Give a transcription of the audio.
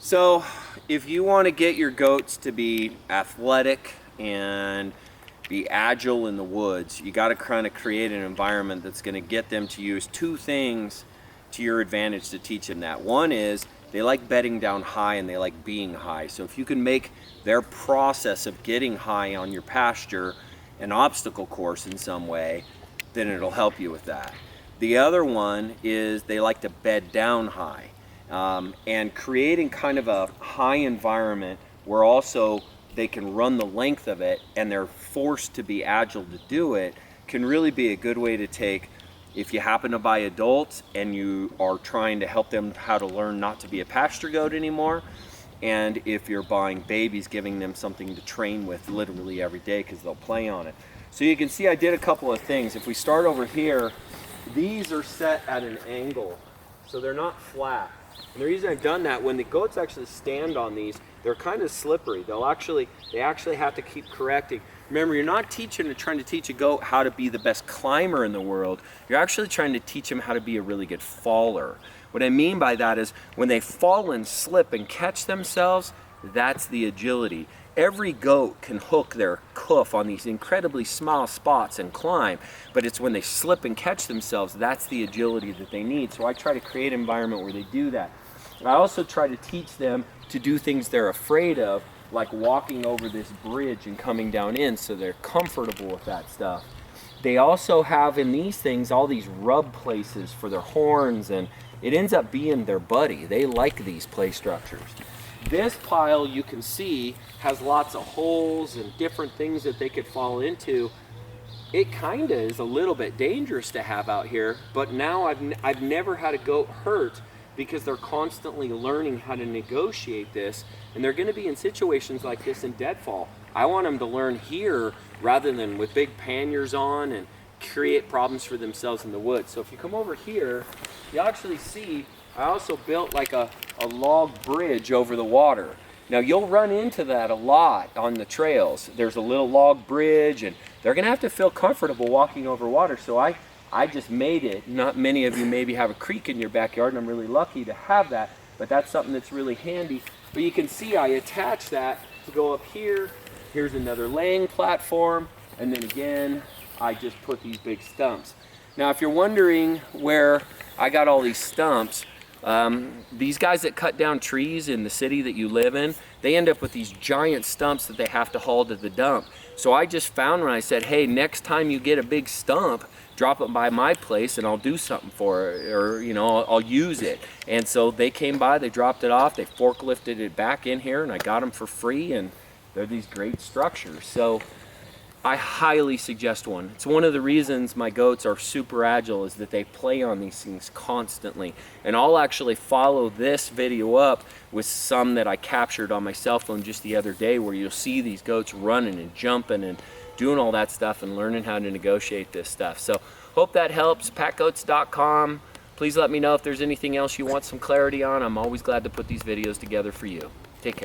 So if you want to get your goats to be athletic and be agile in the woods, you got to kind of create an environment that's going to get them to use two things to your advantage to teach them that. One is they like bedding down high and they like being high. So if you can make their process of getting high on your pasture an obstacle course in some way, then it'll help you with that. The other one is they like to bed down high. And creating kind of a high environment where also they can run the length of it and they're forced to be agile to do it can really be a good way to take, if you happen to buy adults and you are trying to help them how to learn not to be a pasture goat anymore, and if you're buying babies, giving them something to train with literally every day because they'll play on it. So you can see I did a couple of things. If we start over here, these are set at an angle, so they're not flat. And the reason I've done that, when the goats actually stand on these, they're kind of slippery. They actually have to keep correcting. Remember, you're not trying to teach a goat how to be the best climber in the world. You're actually trying to teach them how to be a really good faller. What I mean by that is when they fall and slip and catch themselves, that's the agility. Every goat can hook their hoof on these incredibly small spots and climb, but it's when they slip and catch themselves, that's the agility that they need. So I try to create an environment where they do that. I also try to teach them to do things they're afraid of, like walking over this bridge and coming down in, so they're comfortable with that stuff. They also have in these things all these rub places for their horns, and it ends up being their buddy. They like these play structures. This pile, you can see, has lots of holes and different things that they could fall into. It kind of is a little bit dangerous to have out here, but now I've never had a goat hurt because they're constantly learning how to negotiate this, and they're going to be in situations like this in deadfall. I want them to learn here rather than with big panniers on and create problems for themselves in the woods. So if you come over here, you actually see I also built like a log bridge over the water. Now you'll run into that a lot on the trails. There's a little log bridge and they're gonna have to feel comfortable walking over water. So I just made it. Not many of you maybe have a creek in your backyard, and I'm really lucky to have that, but that's something that's really handy. But you can see I attach that to go up here. Here's another laying platform, and then again, I just put these big stumps. Now if you're wondering where I got all these stumps, these guys that cut down trees in the city that you live in, they end up with these giant stumps that they have to haul to the dump. So I just found when I said, hey, next time you get a big stump, drop it by my place and I'll do something for it, or you know, I'll use it. And so they came by, they dropped it off, they forklifted it back in here, and I got them for free, and they're these great structures. So I highly suggest one. It's one of the reasons my goats are super agile, is that they play on these things constantly. And I'll actually follow this video up with some that I captured on my cell phone just the other day, where you'll see these goats running and jumping and doing all that stuff and learning how to negotiate this stuff. So hope that helps. PackGoats.com. Please let me know if there's anything else you want some clarity on. I'm always glad to put these videos together for you. Take care.